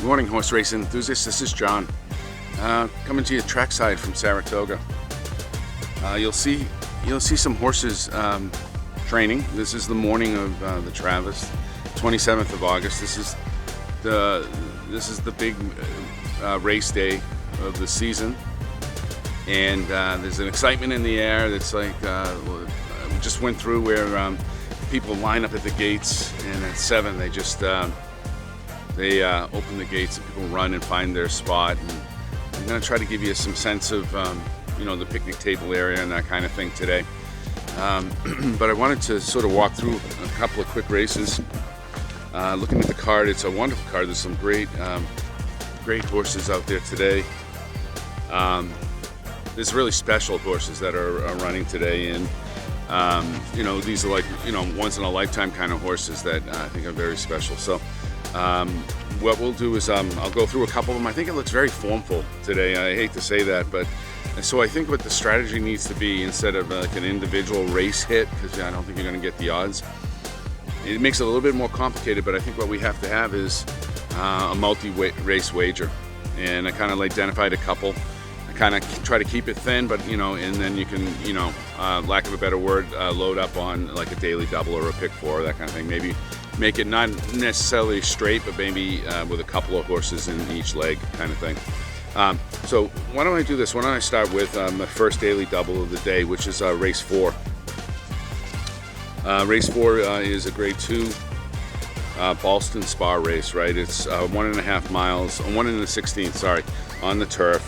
Good morning, horse racing enthusiasts. This is John, coming to you trackside from Sarasota. You'll see some horses training. This is the morning of the Travers, 27th of August. This is the big race day of the season, and there's an excitement in the air that's like we just went through where people line up at the gates, and at 7 they just open the gates and people run and find their spot. And I'm going to try to give you some sense of the picnic table area and that kind of thing today. But I wanted to sort of walk through a couple of quick races. Looking at the card, it's a wonderful card. There's some great horses out there today. There's really special horses that are running today, and these are like once in a lifetime kind of horses that I think are very special. So what we'll do is I'll go through a couple of them. I think it looks very formful today. I hate to say that, but so I think what the strategy needs to be, instead of like an individual race hit, because I don't think you're going to get the odds, it makes it a little bit more complicated. But I think what we have to have is a multi-race wager, and I kind of identified a couple. I kind of try to keep it thin, but and then you can lack of a better word, load up on like a daily double or a pick four, that kind of thing. Maybe make it not necessarily straight, but maybe with a couple of horses in each leg, kind of thing. So why don't I do this? Why don't I start with my first daily double of the day, which is race 4. Race 4 is a grade 2 Boston Spa race, right? It's 1.5 miles, 1 in the 16th, sorry, on the turf.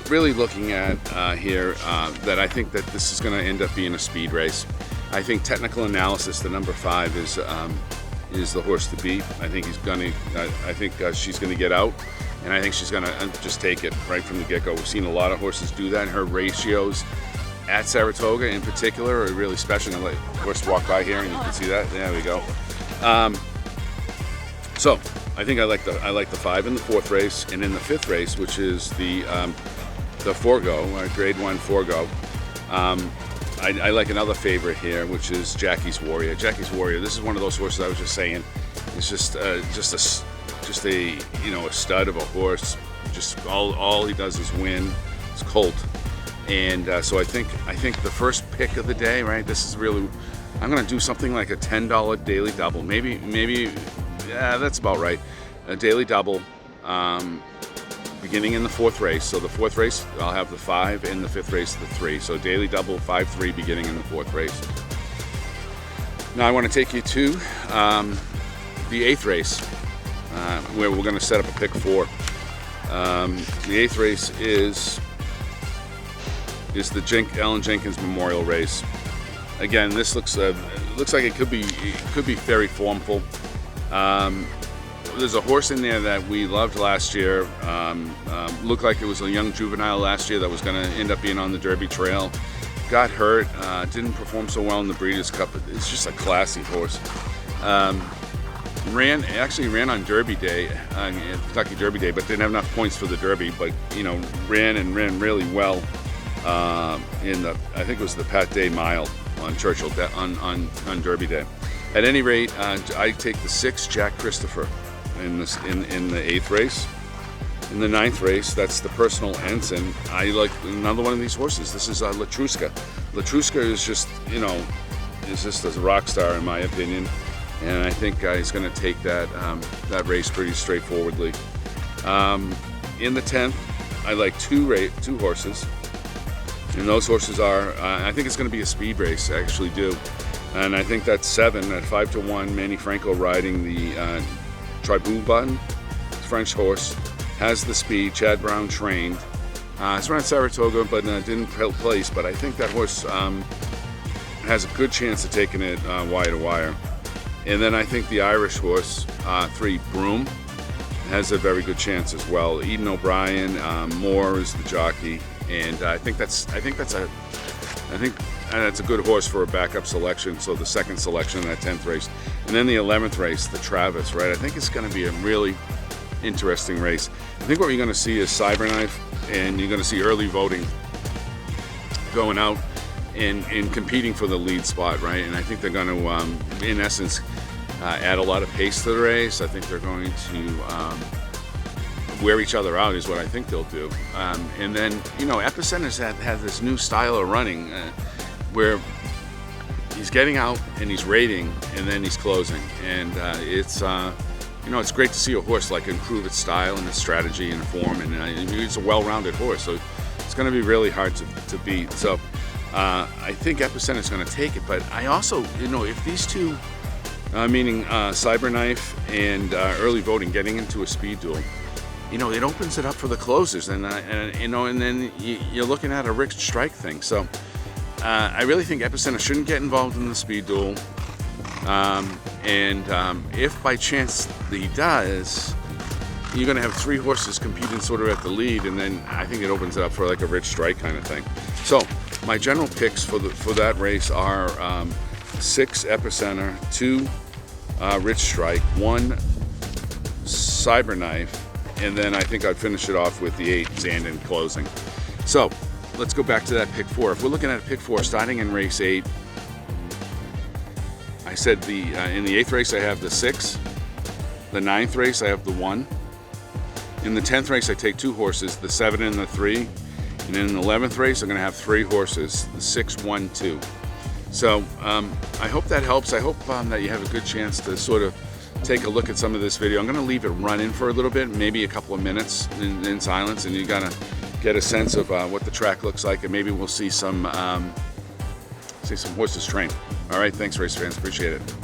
Really looking at here that I think that this is going to end up being a speed race. I think technical analysis, the number 5 is the horse to beat. I think she's going to get out, and I think she's going to just take it right from the get-go. We've seen a lot of horses do that, and her ratios at Saratoga in particular are really special. I'm going to let the horse walk by here, and you can see that. There we go. So I think I like the 5 in the 4th race, and in the 5th race, which is the Forgo, grade 1 Forgo. I like another favorite here, which is Jackie's Warrior. Jackie's Warrior. This is one of those horses I was just saying. It's just a stud of a horse. Just all he does is win. It's colt, and so I think the first pick of the day, right? This is really. I'm going to do something like a $10 daily double. Maybe. Yeah, that's about right. A daily double. Beginning in the 4th race. So the 4th race, I'll have the 5, and the 5th race, the 3. So daily double, 5-3, beginning in the 4th race. Now I want to take you to the 8th race, where we're going to set up a pick 4. The 8th race is the Ellen Jenkins Memorial Race. Again, this looks like it could be very formful. There's a horse in there that we loved last year. Looked like it was a young juvenile last year that was going to end up being on the Derby Trail. Got hurt, didn't perform so well in the Breeders' Cup. It's just a classy horse. Ran on Derby Day, Kentucky Derby Day, but didn't have enough points for the Derby. But ran really well in the, I think it was the Pat Day Mile on Churchill on Derby Day. At any rate, I take the 6 Jack Christopher in the 8th race. In the 9th race, that's the Personal Ensign. I like another one of these horses. This is Latruska. Latruska is just a rock star in my opinion, and I think he's going to take that race pretty straightforwardly. In the 10th, I like two horses, and those horses are. I think it's going to be a speed race. I actually do. And I think that's 7 at 5-1. Manny Franco riding the Tribou Button, French horse, has the speed. Chad Brown trained. It's run at Saratoga, but didn't place. But I think that horse has a good chance of taking it wire to wire. And then I think the Irish horse, 3 Broom, has a very good chance as well. Eden O'Brien, Moore is the jockey, and I think that's a good horse for a backup selection, so the 2nd selection in that 10th race. And then the 11th race, the Travers, right? I think it's going to be a really interesting race. I think what you're going to see is Cyberknife, and you're going to see early voting going out and competing for the lead spot, right? And I think they're going to, in essence, add a lot of pace to the race. I think they're going to wear each other out is what I think they'll do. And then, Epicenter's had this new style of running where he's getting out and he's rating and then he's closing. And it's great to see a horse like improve its style and its strategy and form. And he's a well-rounded horse, so it's going to be really hard to beat. So I think Epicenter's going to take it. But I also, if these two, meaning Cyberknife and Early Voting, getting into a speed duel, it opens it up for the closers, and then you're looking at a Rick Strike thing. So I really think Epicenter shouldn't get involved in the speed duel. If by chance he does, you're going to have 3 horses competing sort of at the lead, and then I think it opens it up for like a Rich Strike kind of thing. So my general picks for that race are 6 Epicenter, 2 Rich Strike, 1 Cyberknife, and then I think I'd finish it off with the 8 Zandon closing. So let's go back to that pick 4. If we're looking at pick 4, starting in race 8, I said in the 8th race I have the 6, the 9th race I have the 1, in the 10th race I take 2 horses, the 7 and the 3, and in the 11th race I'm going to have 3 horses, the 6, 1, 2. So I hope that helps. I hope that you have a good chance to sort of take a look at some of this video. I'm going to leave it running for a little bit, maybe a couple of minutes in silence, and you got to get a sense of what the track looks like, and maybe we'll see some horses train. All right, thanks race fans, appreciate it.